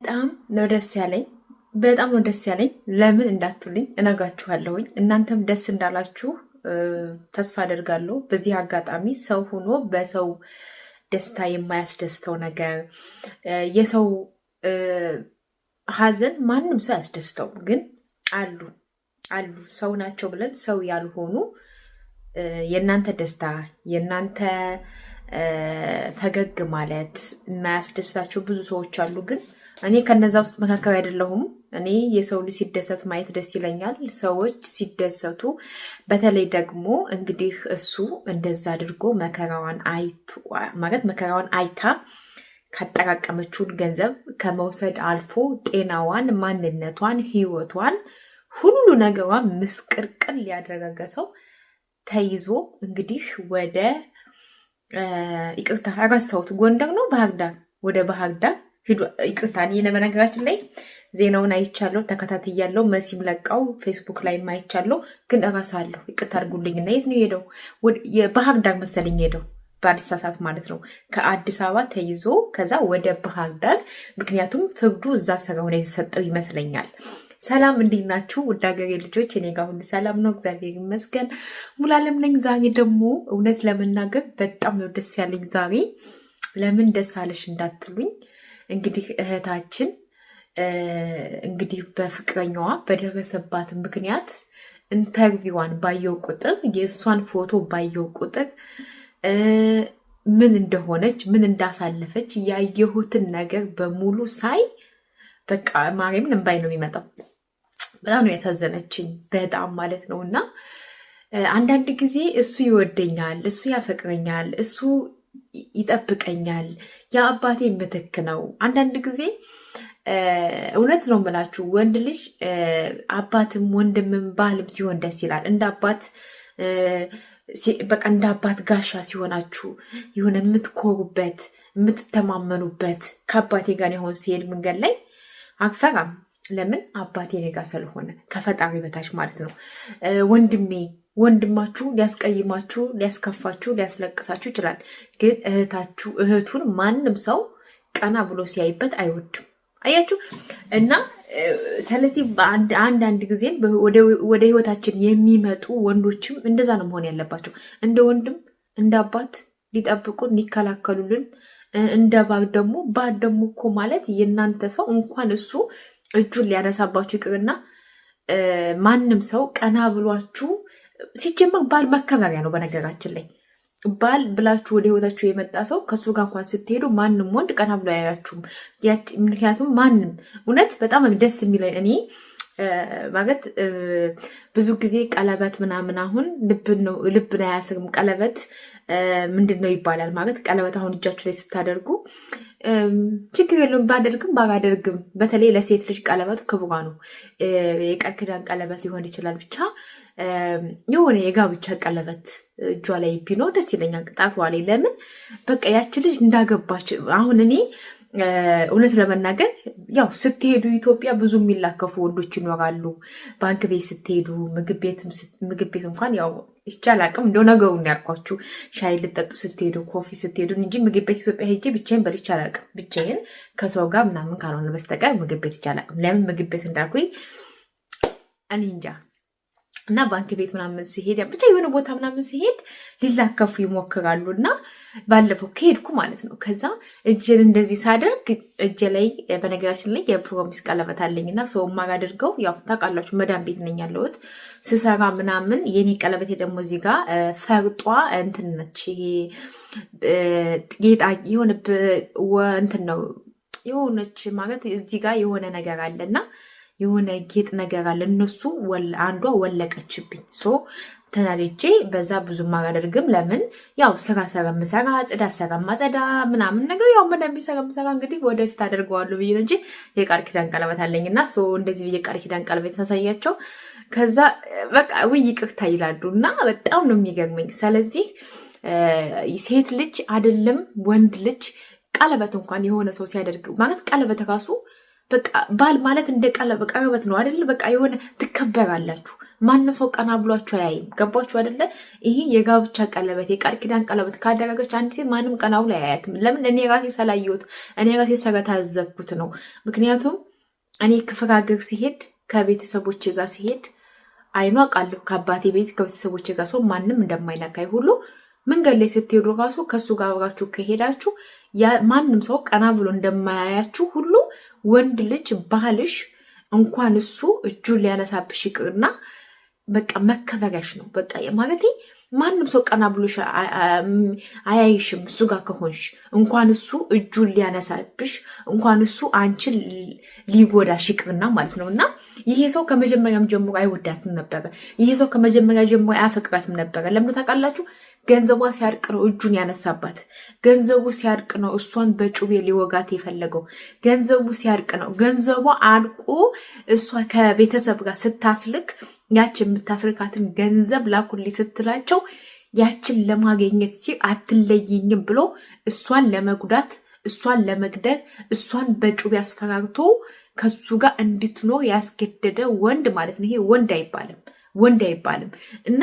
በጣም ነው ደስ ያለኝ። በጣም ነው ደስ ያለኝ። ለምን እንዳትሉኝ እነግራችኋለሁኝ። እናንተም ደስ እንዳላችሁ ተስፋ አደርጋለሁ። በዚህ አጋጣሚ ሰው ሆኖ በሰው ደስታ የማያስደስተው ነገር የሰው ሀዘን ማንም ሰው ያስደስተው፣ ግን አሉ ሰው ናቸው ብለን ሰው ያልሆኑ የእናንተ ደስታ የእናንተ ፈገግ ማለት የማያስደስታቸው ብዙ ሰዎች አሉ። ግን እኔ ከነዛ ውስጥ መካከል አይደለሁም። እኔ የሰው ልጅ ሲደሰት ማየት ደስ ይለኛል። ሰዎች ሲደሰቱ፣ በተለይ ደግሞ እንግዲህ እሱ እንደዛ አድርጎ መከራዋን አይታ ካጠራቀመችውን ገንዘብ ከመውሰድ አልፎ ጤናዋን፣ ማንነቷን፣ ህይወቷን፣ ሁሉ ነገሯን ምስቅርቅል ያደረገ ሰው ተይዞ እንግዲህ ወደ ይቅርታ ረሳሁት፣ ጎንደር ነው ባህር ዳር፣ ወደ ባህር ዳር ሂዱ። ይቅርታ እኔ በነገራችን ላይ ዜናውን አይቻለሁ፣ ተከታትያለሁ። መሲም ለቃው ፌስቡክ ላይ አይቻለሁ፣ ግን እረሳለሁ። ይቅርታ አድርጉልኝና የት ነው ሄደው? የባህር ዳር መሰለኝ ሄደው፣ በአዲስ ሰዓት ማለት ነው። ከአዲስ አበባ ተይዞ ከዛ ወደ ባህር ዳር፣ ምክንያቱም ፍርዱ እዛ ስለሆነ የተሰጠው ይመስለኛል። ሰላም እንዴት ናችሁ? ውድ ሀገሬ ልጆች፣ እኔ ጋር ሁሉ ሰላም ነው፣ እግዚአብሔር ይመስገን። ሙሉዓለም ነኝ። ዛሬ ደግሞ እውነት ለመናገር በጣም ነው ደስ ያለኝ። ዛሬ ለምን ደስ አለሽ እንዳትሉኝ፣ እንግዲህ እህታችን እንግዲህ በፍቅረኛዋ በደረሰባት ምክንያት ኢንተርቪዋን ባየው ቁጥር፣ የእሷን ፎቶ ባየው ቁጥር ምን እንደሆነች ምን እንዳሳለፈች ያየሁትን ነገር በሙሉ ሳይ በቃ ማርያምን እንባይ ነው የሚመጣው። በጣም ነው ያሳዘነችኝ፣ በጣም ማለት ነው። እና አንዳንድ ጊዜ እሱ ይወደኛል፣ እሱ ያፈቅረኛል፣ እሱ ይጠብቀኛል፣ የአባቴ ምትክ ነው። አንዳንድ ጊዜ እውነት ነው የምላችሁ፣ ወንድ ልጅ አባትም ወንድምም ባህልም ሲሆን ደስ ይላል። እንደ አባት በቃ እንደ አባት ጋሻ ሲሆናችሁ የሆነ የምትኮሩበት የምትተማመኑበት። ከአባቴ ጋር የሆን ሲሄድ መንገድ ላይ አክፈራም። ለምን? አባቴ እኔ ጋር ስለሆነ ከፈጣሪ በታች ማለት ነው። ወንድማችሁ ሊያስቀይማችሁ፣ ሊያስከፋችሁ፣ ሊያስለቅሳችሁ ይችላል። ግን እህቱን ማንም ሰው ቀና ብሎ ሲያይበት አይወድም። አያችሁ? እና ስለዚህ አንዳንድ ጊዜም ወደ ህይወታችን የሚመጡ ወንዶችም እንደዛ ነው መሆን ያለባቸው። እንደ ወንድም እንደ አባት ሊጠብቁን ሊከላከሉልን፣ እንደ ባል ደግሞ እኮ ማለት የእናንተ ሰው እንኳን እሱ እጁን ሊያነሳባችሁ ይቅርና ማንም ሰው ቀና ብሏችሁ፣ ሲጀመር ባል መከበሪያ ነው። በነገራችን ላይ ባል ብላችሁ ወደ ህይወታችሁ የመጣ ሰው ከሱ ጋር እንኳን ስትሄዱ ማንም ወንድ ቀና ብሎ አያያችሁም። ምክንያቱም ማንም እውነት በጣም ደስ የሚለኝ እኔ ማለት ብዙ ጊዜ ቀለበት ምናምን አሁን ልብን አያስርም። ቀለበት ምንድን ነው ይባላል ማለት ቀለበት አሁን እጃችሁ ላይ ስታደርጉ ችግር የለውም ባደርግም ባላደርግም፣ በተለይ ለሴት ልጅ ቀለበት ክብሯ ነው። የቃል ኪዳን ቀለበት ሊሆን ይችላል፣ ብቻ የሆነ የጋብቻ ቀለበት እጇ ላይ ቢኖር ደስ ይለኛል፣ ጣቷ ላይ። ለምን በቃ ያች ልጅ እንዳገባች አሁን እኔ እውነት ለመናገር ያው ስትሄዱ ኢትዮጵያ ብዙ የሚላከፉ ወንዶች ይኖራሉ። ባንክ ቤት ስትሄዱ፣ ምግብ ቤት እንኳን ያው ይቻል አቅም እንደው ነገሩን ያልኳችሁ፣ ሻይ ልጠጡ ስትሄዱ፣ ኮፊ ስትሄዱ እንጂ ምግብ ቤት ኢትዮጵያ ሄጄ ብቻዬን በልቼ አላውቅም። ብቻዬን ከሰው ጋር ምናምን ካልሆነ በስተቀር ምግብ ቤት ይቻል አቅም። ለምን ምግብ ቤት እንዳልኩኝ እኔ እንጃ። እና ባንክ ቤት ምናምን ሲሄድ ብቻ የሆነ ቦታ ምናምን ሲሄድ ሊላከፉ ይሞክራሉ። እና ባለፈው ከሄድኩ ማለት ነው፣ ከዛ እጅን እንደዚህ ሳደርግ እጅ ላይ በነገራችን ላይ የፕሮሚስ ቀለበት አለኝ እና ሰው ማጋደርገው ያው ታውቃላችሁ፣ መዳም ቤት ነኝ ያለሁት ስሰራ ምናምን። የኔ ቀለበቴ ደግሞ እዚህ ጋር ፈርጧ እንትን ነች። ይሄ ጌጣ የሆነ እንትን ነው የሆነች ማለት እዚህ ጋር የሆነ ነገር አለና የሆነ ጌጥ ነገር አለ። እነሱ አንዷ ወለቀችብኝ። ተናድጄ በዛ ብዙ አላደርግም። ለምን ያው ስራ ምሰራ ጽዳት ሰራ ማጸዳ ምናምን ነገር ያው ምንም ቢሰራ እንግዲህ ወደፊት አደርገዋለሁ ብዬ ነው እንጂ የቃል ኪዳን ቀለበት አለኝና እንደዚህ ብዬ ቃል ኪዳን ቀለበት ታሳያቸው። ከዛ በቃ ውይ ይቅርታ ይላሉ እና በጣም ነው የሚገርመኝ። ስለዚህ ሴት ልጅ አይደለም ወንድ ልጅ ቀለበት እንኳን የሆነ ሰው ሲያደርግ ማለት ቀለበት ራሱ በቃ ባል ማለት እንደ ቀለበት ነው አይደል? በቃ የሆነ ትከበራላችሁ። ማንም ሰው ቀና ብሏችሁ አያይም። ገባችሁ አይደለ? ይሄ የጋብቻ ቀለበት የቃል ኪዳን ቀለበት ካደረገች አንድ ሴት ማንም ቀና ብሎ አያያትም። ለምን? እኔ ራሴ ስላየሁት እኔ ራሴ ስለታዘብኩት ነው። ምክንያቱም እኔ ክፍለ ሀገር ሲሄድ ከቤተሰቦቼ ጋር ሲሄድ አይኗ ቃለሁ ከአባቴ ቤት ከቤተሰቦቼ ጋር ሰው ማንም እንደማይነካኝ ሁሉ መንገድ ላይ ስትሄዱ ራሱ ከሱ ጋር አብራችሁ ከሄዳችሁ ማንም ሰው ቀና ብሎ እንደማያያችሁ ሁሉ ወንድ ልጅ ባልሽ እንኳን እሱ እጁን ሊያነሳብሽ ይቅርና በቃ መከበሪያሽ ነው። በቃ ማለቴ ማንም ሰው ቀና ብሎሽ አያይሽም። እሱ ጋር ከሆንሽ እንኳን እሱ እጁን ሊያነሳብሽ እንኳን እሱ አንቺን ሊጎዳሽ ይቅርና ማለት ነው። እና ይሄ ሰው ከመጀመሪያም ጀምሮ አይወዳትም ነበረ። ይሄ ሰው ከመጀመሪያ ጀምሮ አያፈቅራትም ነበረ። ለምን ታውቃላችሁ? ገንዘቧ ሲያርቅ ነው እጁን ያነሳባት። ገንዘቡ ሲያርቅ ነው እሷን በጩቤ ሊወጋት የፈለገው። ገንዘቡ ሲያርቅ ነው። ገንዘቧ አልቆ እሷ ከቤተሰብ ጋር ስታስልክ ያችን የምታስልካትን ገንዘብ ላኩልኝ ስትላቸው ያችን ለማግኘት ሲል አትለይኝም ብሎ እሷን ለመጉዳት እሷን ለመግደል እሷን በጩቤ አስፈራርቶ ከሱ ጋር እንድትኖር ያስገደደ ወንድ ማለት ነው። ይሄ ወንድ አይባልም። እና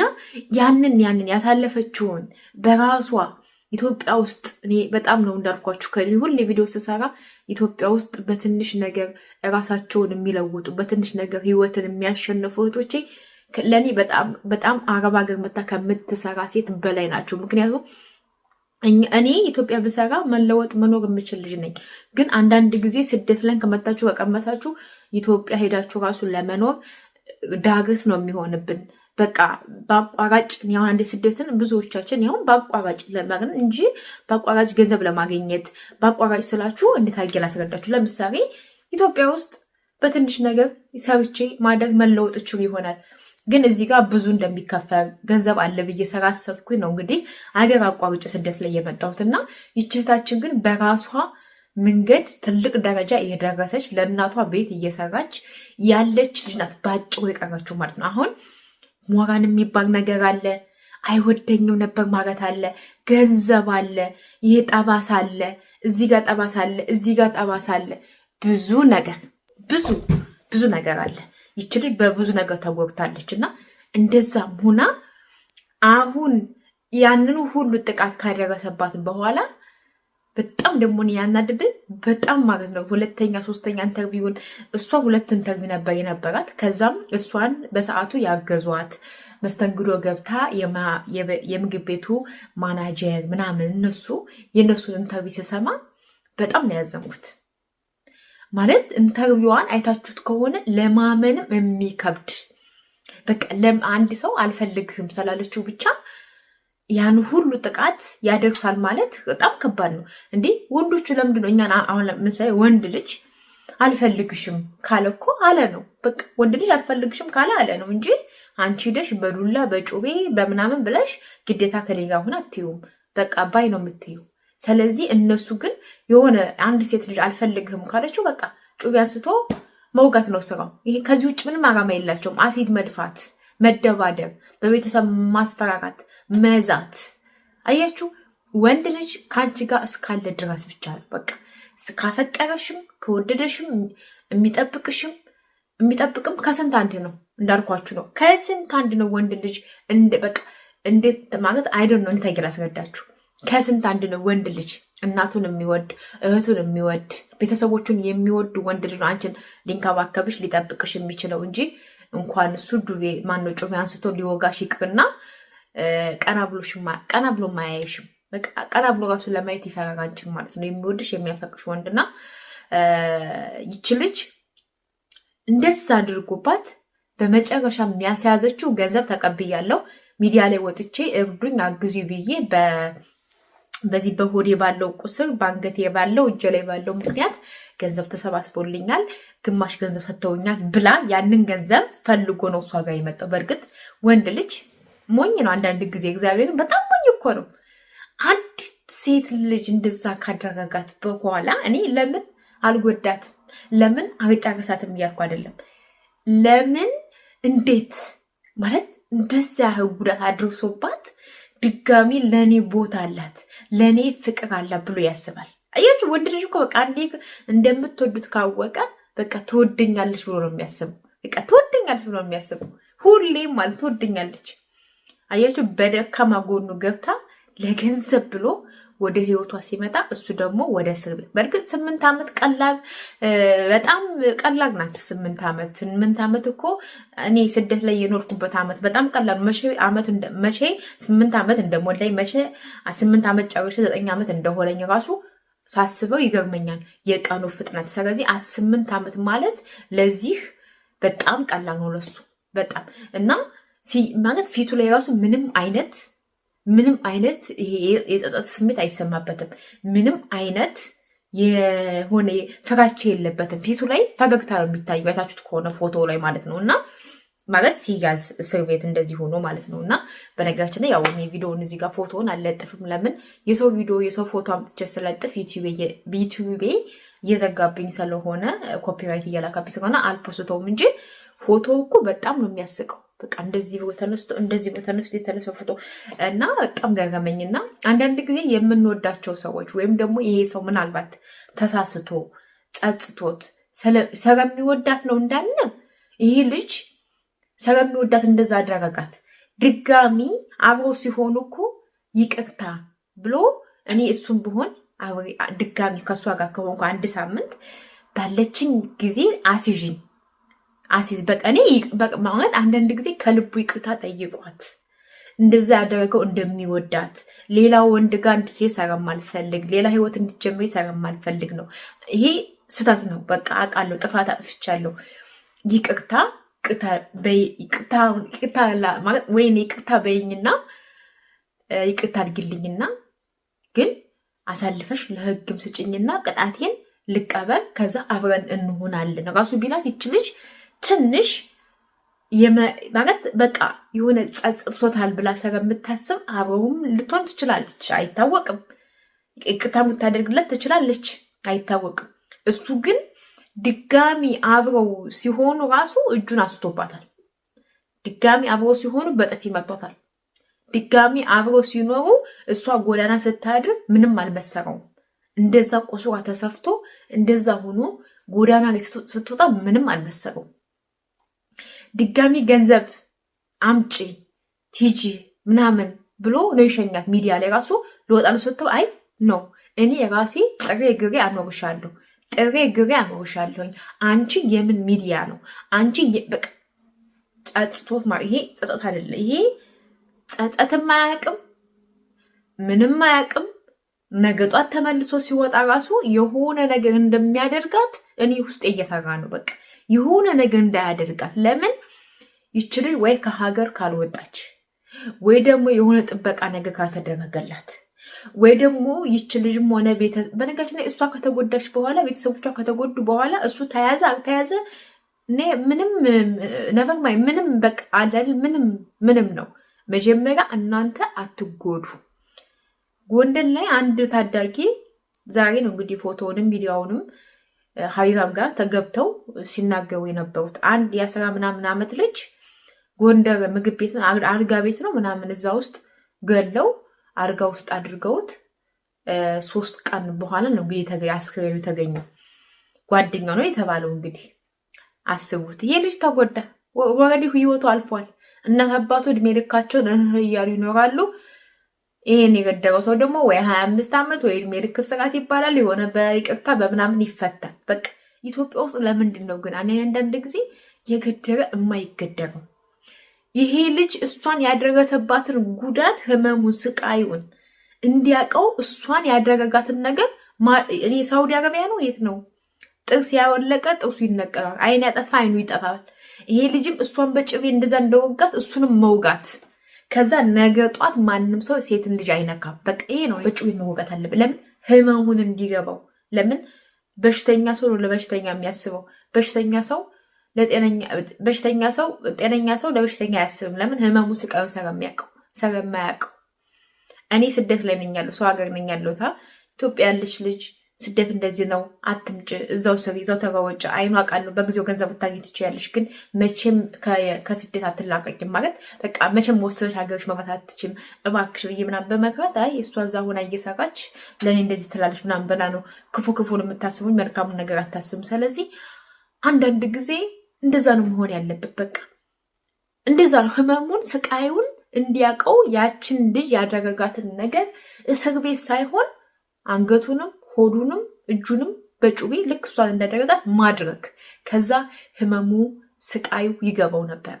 ያንን ያሳለፈችውን በራሷ ኢትዮጵያ ውስጥ እኔ በጣም ነው እንዳልኳችሁ ሁሌ ቪዲዮ ስሰራ ኢትዮጵያ ውስጥ በትንሽ ነገር ራሳቸውን የሚለውጡ በትንሽ ነገር ህይወትን የሚያሸንፉ እህቶቼ ለእኔ በጣም አረብ ሀገር መታ ከምትሰራ ሴት በላይ ናቸው። ምክንያቱም እኔ ኢትዮጵያ ብሰራ መለወጥ መኖር የምችል ልጅ ነኝ። ግን አንዳንድ ጊዜ ስደት ላይ ከመጣችሁ ከቀመሳችሁ ኢትዮጵያ ሄዳችሁ ራሱ ለመኖር ዳገት ነው የሚሆንብን። በቃ በአቋራጭ ያሁን አንድ ስደትን ብዙዎቻችን ያሁን በአቋራጭ ለማግኘት እንጂ በአቋራጭ ገንዘብ ለማግኘት በአቋራጭ ስላችሁ እንዴት አድርጌ ላስረዳችሁ? ለምሳሌ ኢትዮጵያ ውስጥ በትንሽ ነገር ሰርቼ ማደግ መለወጥ እችል ይሆናል። ግን እዚህ ጋር ብዙ እንደሚከፈል ገንዘብ አለ ብዬ ስላሰብኩኝ ነው እንግዲህ አገር አቋርጬ ስደት ላይ የመጣሁትና ይችታችን ግን በራሷ መንገድ ትልቅ ደረጃ እየደረሰች ለእናቷ ቤት እየሰራች ያለች ልጅ ናት። ባጭሩ የቀረችው ማለት ነው። አሁን ሞራን የሚባል ነገር አለ፣ አይወደኝም ነበር ማለት አለ፣ ገንዘብ አለ፣ ይሄ ጠባሳ አለ፣ እዚህ ጋር ጠባሳ አለ፣ እዚህ ጋር ጠባሳ አለ፣ ብዙ ነገር አለ። ይች ልጅ በብዙ ነገር ተጎድታለች እና እንደዛም ሆና አሁን ያንኑ ሁሉ ጥቃት ካደረሰባት በኋላ በጣም ደግሞ ያናደደኝ በጣም ማለት ነው። ሁለተኛ ሶስተኛ ኢንተርቪውን እሷ ሁለት ኢንተርቪው ነበር የነበራት። ከዛም እሷን በሰዓቱ ያገዟት መስተንግዶ ገብታ የምግብ ቤቱ ማናጀር ምናምን የእነሱን ኢንተርቪው ስሰማ በጣም ነው ያዘንኩት። ማለት ኢንተርቪዋን አይታችሁት ከሆነ ለማመንም የሚከብድ በቃ አንድ ሰው አልፈልግህም ስላለችው ብቻ ያን ሁሉ ጥቃት ያደርሳል ማለት በጣም ከባድ ነው። እንዴ ወንዶቹ ለምንድን ነው እኛን አሁን ለምሳሌ ወንድ ልጅ አልፈልግሽም ካለ እኮ አለ ነው። በቃ ወንድ ልጅ አልፈልግሽም ካለ አለ ነው እንጂ አንቺ ሄደሽ በዱላ በጩቤ በምናምን ብለሽ ግዴታ ከሌላ ሆነ አትይውም። በቃ ባይ ነው የምትይው። ስለዚህ እነሱ ግን የሆነ አንድ ሴት ልጅ አልፈልግህም ካለችው በቃ ጩቤ አንስቶ መውጋት ነው ስራው። ይሄ ከዚህ ውጭ ምንም አላማ የላቸውም። አሲድ መድፋት፣ መደባደብ፣ በቤተሰብ ማስፈራራት፣ መዛት። አያችሁ፣ ወንድ ልጅ ከአንቺ ጋር እስካለ ድረስ ብቻ ነው በቃ ካፈቀረሽም ከወደደሽም የሚጠብቅም ከስንት አንድ ነው። እንዳልኳችሁ ነው፣ ከስንት አንድ ነው ወንድ ልጅ በቃ እንዴት ማለት አይደል ነው። እንታ ያስረዳችሁ። ከስንት አንድ ነው ወንድ ልጅ እናቱን የሚወድ እህቱን የሚወድ ቤተሰቦቹን የሚወድ ወንድ ልጅ ነው አንቺን ሊንከባከብሽ ሊጠብቅሽ የሚችለው እንጂ እንኳን እሱ ዱቤ ማነው ጩቤ አንስቶ ሊወጋሽ ይቅርና ቀና ብሎ ማያይሽም። ቀና ብሎ ራሱ ለማየት ይፈራል አንቺን ማለት ነው። የሚወድሽ የሚያፈቅሽ ወንድና ይች ልጅ እንደዛ አድርጎባት በመጨረሻ የሚያስያዘችው ገንዘብ ተቀብያለሁ ሚዲያ ላይ ወጥቼ እርዱኝ አግዙ ብዬ በዚህ በሆዴ ባለው ቁስር በአንገቴ ባለው እጄ ላይ ባለው ምክንያት ገንዘብ ተሰባስቦልኛል፣ ግማሽ ገንዘብ ሰጥተውኛል ብላ ያንን ገንዘብ ፈልጎ ነው እሷ ጋር የመጣው። በእርግጥ ወንድ ልጅ ሞኝ ነው አንዳንድ ጊዜ፣ እግዚአብሔር በጣም ሞኝ እኮ ነው። አንዲት ሴት ልጅ እንደዛ ካደረጋት በኋላ እኔ ለምን አልጎዳትም ለምን አልጨረሳትም እያልኩ አይደለም። ለምን እንዴት ማለት እንደዛ ጉዳት አድርሶባት ድጋሚ ለኔ ቦታ አላት ለኔ ፍቅር አላት ብሎ ያስባል። አያችሁ ወንድ ልጅ እኮ በቃ አንዴ እንደምትወዱት ካወቀ በቃ ትወደኛለች ብሎ ነው የሚያስበው። በቃ ትወደኛለች ብሎ ነው የሚያስበው ሁሌም ማለት ትወደኛለች። አያችሁ በደካማ ጎኑ ገብታ ለገንዘብ ብሎ ወደ ህይወቷ ሲመጣ እሱ ደግሞ ወደ እስር ቤት። በእርግጥ 8 ዓመት ቀላል በጣም ቀላል ናት። 8 ዓመት እኮ እኔ ስደት ላይ የኖርኩበት ዓመት በጣም ቀላል መቼ 8 ዓመት እንደሞላኝ መቼ 8 ዓመት ጨርሼ 9 ዓመት እንደሆነኝ ራሱ ሳስበው ይገርመኛል የቀኑ ፍጥነት። ስለዚህ 8 ዓመት ማለት ለዚህ በጣም ቀላል ነው ለሱ በጣም እና ማለት ፊቱ ላይ ራሱ ምንም አይነት የጸጸት ስሜት አይሰማበትም። ምንም አይነት የሆነ ፍራቻ የለበትም። ፊቱ ላይ ፈገግታ ነው የሚታየው አይታችሁት ከሆነ ፎቶ ላይ ማለት ነው። እና ማለት ሲያዝ እስር ቤት እንደዚህ ሆኖ ማለት ነው። እና በነገራችን ላይ ያው ቪዲዮውን እዚህ ጋር ፎቶውን አልለጥፍም። ለምን የሰው ቪዲዮ የሰው ፎቶ አምጥቼ ስለጥፍ ዩቲዩብ እየዘጋብኝ ስለሆነ ኮፒራይት እያላካብኝ ስለሆነ አልፖስተውም እንጂ ፎቶ እኮ በጣም ነው የሚያስቀው። በቃ እንደዚህ ተነስቶ የተነሳው ፎቶ እና በጣም ገረመኝና አንዳንድ ጊዜ የምንወዳቸው ሰዎች ወይም ደግሞ ይሄ ሰው ምናልባት ተሳስቶ ጸጽቶት ስለሚወዳት ነው እንዳለ ይሄ ልጅ ስለሚወዳት እንደዛ አደረጋት። ድጋሚ አብሮ ሲሆኑ እኮ ይቅርታ ብሎ እኔ እሱም ብሆን ድጋሚ ከእሷ ጋር ከሆንኩ 1 ሳምንት ባለችኝ ጊዜ አሲዝ በቃ እኔ ማለት አንዳንድ ጊዜ ከልቡ ይቅርታ ጠይቋት። እንደዛ ያደረገው እንደሚወዳት ሌላ ወንድ ጋር እንድትሄድ ስለማልፈልግ ሌላ ህይወት እንድትጀምሪ ስለማልፈልግ ነው። ይሄ ስህተት ነው። በቃ አውቃለሁ፣ ጥፋት አጥፍቻለሁ። ይቅርታ ማለት ወይኔ ይቅርታ በይኝና ይቅርታ አድርግልኝና ግን አሳልፈሽ ለህግም ስጭኝና ቅጣቴን ልቀበል፣ ከዛ አብረን እንሆናለን ራሱ ቢላት ይችልሽ ትንሽ ማለት በቃ የሆነ ጸጽቶታል ብላ ስለምታስብ አብረውም ልትሆን ትችላለች፣ አይታወቅም። ይቅርታ የምታደርግለት ትችላለች፣ አይታወቅም። እሱ ግን ድጋሚ አብረው ሲሆኑ ራሱ እጁን አስቶባታል። ድጋሚ አብረው ሲሆኑ በጥፊ መቷታል። ድጋሚ አብረው ሲኖሩ እሷ ጎዳና ስታድር ምንም አልመሰረውም። እንደዛ ቆስሯ ተሰፍቶ እንደዛ ሆኖ ጎዳና ላይ ስትወጣ ምንም አልመሰረውም። ድጋሚ ገንዘብ አምጪ ቲጂ ምናምን ብሎ ነው የሸኛት። ሚዲያ ላይ ራሱ ለወጣ ነው ስትለው አይ ነው እኔ ራሴ ጥሬ ግሬ አኖርሻለሁ አንቺ የምን ሚዲያ ነው አንቺ በቃ ጸጽቶት ይሄ ጸጸት አይደለ። ይሄ ጸጸትም አያውቅም ምንም አያውቅም። ነገ ጧት ተመልሶ ሲወጣ ራሱ የሆነ ነገር እንደሚያደርጋት እኔ ውስጥ እየፈራ ነው። በቃ የሆነ ነገር እንዳያደርጋት። ለምን ይችላል ወይ ከሀገር ካልወጣች ወይ ደግሞ የሆነ ጥበቃ ነገር ካልተደረገላት ወይ ደግሞ ይችልጅም ሆነ በነገራችን ላይ እሷ ከተጎዳች በኋላ ቤተሰቦቿ ከተጎዱ በኋላ እሱ ተያዘ አልተያዘ ምንም ነበር ምንም በቃ አላል ምንም ነው። መጀመሪያ እናንተ አትጎዱ። ጎንደር ላይ አንድ ታዳጊ ዛሬ ነው እንግዲህ ፎቶውንም ቪዲዮውንም ሀቢባም ጋር ተገብተው ሲናገሩ የነበሩት አንድ የ10 ምናምን ዓመት ልጅ ጎንደር ምግብ ቤት አልጋ ቤት ነው ምናምን እዛ ውስጥ ገለው አልጋ ውስጥ አድርገውት 3 ቀን በኋላ ነው እንግዲህ አስክሬኑ የተገኘው። ጓደኛው ነው የተባለው። እንግዲህ አስቡት፣ ይሄ ልጅ ተጎዳ፣ ወረዲ ህይወቱ አልፏል። እናት አባቱ እድሜ ልካቸውን እያሉ ይኖራሉ። ይሄን የገደረው ሰው ደግሞ ወይ 25 ዓመት ወይ እድሜ ልክ እስራት ይባላል። የሆነ በይቅርታ በምናምን ይፈታል። በቃ ኢትዮጵያ ውስጥ ለምንድን ነው ግን አንዳንድ ጊዜ የገደረ የማይገደረው? ይሄ ልጅ እሷን ያደረሰባትን ጉዳት፣ ህመሙን፣ ስቃዩን እንዲያውቀው እሷን ያደረጋትን ነገር እኔ ሳውዲ አረቢያ ነው የት ነው ጥርስ ያወለቀ ጥርሱ ይነቀላል፣ አይን ያጠፋ አይኑ ይጠፋል። ይሄ ልጅም እሷን በጭቤ እንደዛ እንደወጋት እሱንም መውጋት። ከዛ ነገ ጧት ማንም ሰው ሴትን ልጅ አይነካም። በቃ ይሄ ነው በጭቤ መወጋት አለበት። ለምን ህመሙን እንዲገባው። ለምን በሽተኛ ሰው ነው ለበሽተኛ የሚያስበው። ጤነኛ ሰው ለበሽተኛ አያስብም። ለምን ህመሙን ስቃዩን ስለማያውቀው። እኔ ስደት ላይ ነኝ ያለው ሰው ሀገር ነኝ ያለው ኢትዮጵያ ያለች ልጅ ስደት እንደዚህ ነው፣ አትምጭ፣ እዛው ስሪ፣ እዛው ተጋወጭ፣ አይኑ አውቃለሁ፣ በጊዜው ገንዘብ ብታገኝ ትችያለሽ፣ ግን መቼም ከስደት አትላቀቂም ማለት በቃ መቼም ወስነሽ ሀገርሽ መግባት አትችም፣ እባክሽ ብዬ ምናምን በመክራት አይ እሷ እዛ ሆና እየሰራች ለእኔ እንደዚህ ትላለች ምናምን ብላ ነው ክፉን የምታስቡኝ፣ መልካሙን ነገር አታስብም። ስለዚህ አንዳንድ ጊዜ እንደዛ ነው መሆን ያለበት። በቃ እንደዛ ነው። ህመሙን ስቃዩን እንዲያውቀው ያችን ልጅ ያደረጋትን ነገር እስር ቤት ሳይሆን አንገቱንም ሆዱንም እጁንም በጩቤ ልክ እሷን እንዳደረጋት ማድረግ፣ ከዛ ህመሙ ስቃዩ ይገባው ነበር።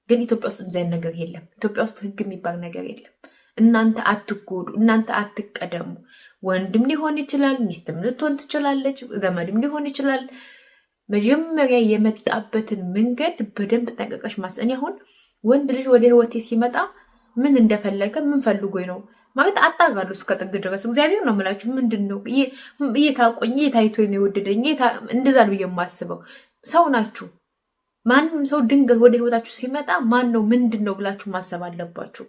ግን ኢትዮጵያ ውስጥ እንደዚህ ነገር የለም። ኢትዮጵያ ውስጥ ህግ የሚባል ነገር የለም። እናንተ አትጎዱ፣ እናንተ አትቀደሙ። ወንድም ሊሆን ይችላል፣ ሚስትም ልትሆን ትችላለች፣ ዘመድም ሊሆን ይችላል። መጀመሪያ የመጣበትን መንገድ በደንብ ጠንቀቀሽ ማሰን። አሁን ወንድ ልጅ ወደ ህይወቴ ሲመጣ ምን እንደፈለገ ምን ፈልጎኝ ነው ማለት አጣጋለሁ እስከ ጥግ ድረስ። እግዚአብሔር ነው የምላችሁ። ምንድን ነው እየታቆኝ እየታይቶኝ ነው የወደደኝ እንደዛ ነው የማስበው። ሰው ናችሁ። ማንም ሰው ድንገት ወደ ህይወታችሁ ሲመጣ ማን ነው ምንድን ነው ብላችሁ ማሰብ አለባችሁ።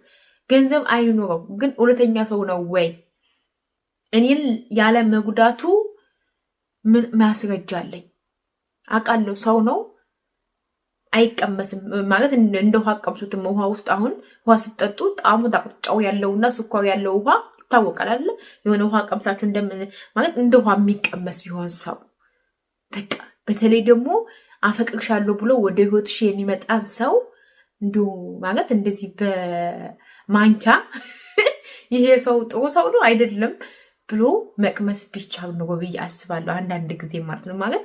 ገንዘብ አይኖረው ግን እውነተኛ ሰው ነው ወይ? እኔን ያለ መጉዳቱ ምን ማስረጃ አለኝ? አውቃለሁ። ሰው ነው አይቀመስም ማለት እንደ ውሃ ቀምሱትም። ውሃ ውስጥ አሁን ውሃ ስትጠጡ ጣዕሙ ጨው ያለውና ስኳር ያለው ውሃ ይታወቃል አይደለ? የሆነ ውሃ ቀምሳችሁ እንደምን ማለት እንደ ውሃ የሚቀመስ ቢሆን ሰው በቃ። በተለይ ደግሞ አፈቅርሻለሁ ብሎ ወደ ህይወትሽ የሚመጣን ሰው እንዲሁ ማለት እንደዚህ በማንኪያ ይሄ ሰው ጥሩ ሰው ነው አይደለም ብሎ መቅመስ ቢቻል ነው ብዬ አስባለሁ። አንዳንድ ጊዜ ማለት ነው ማለት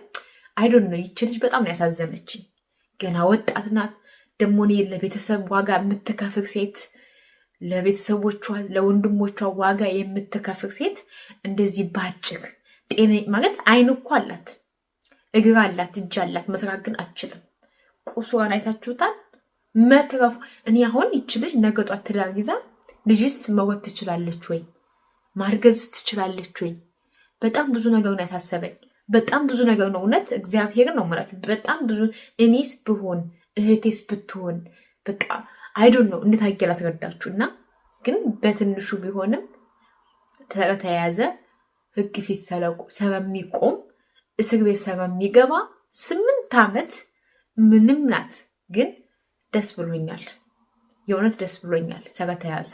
አይዶን ነው። ይቺ ልጅ በጣም ያሳዘነችኝ። ገና ወጣት ናት። ደግሞ እኔ ለቤተሰብ ዋጋ የምትከፍል ሴት፣ ለቤተሰቦቿ ለወንድሞቿ ዋጋ የምትከፍል ሴት እንደዚህ ባጭር ጤና ማለት አይን እኮ አላት፣ እግር አላት፣ እጅ አላት፣ መስራት ግን አትችልም። ቁስዋን አይታችሁታል። መትረፉ እኔ አሁን ይቺ ልጅ ነገ ጧት ትዳር ይዛ ልጅስ መወት ትችላለች ወይ? ማርገዝ ትችላለች ወይ? በጣም ብዙ ነገር ነው ያሳሰበኝ። በጣም ብዙ ነገር ነው እውነት እግዚአብሔርን ነው የምላችሁ። በጣም ብዙ እኔስ ብሆን እህቴስ ብትሆን በቃ አይዶን ነው እንዴት አየላ ተረዳችሁ። እና ግን በትንሹ ቢሆንም ተያዘ ህግ ፊት ስለሚቆም እስር ቤት ስለሚገባ 8 ዓመት ምንም ናት። ግን ደስ ብሎኛል፣ የእውነት ደስ ብሎኛል ስለተያዘ።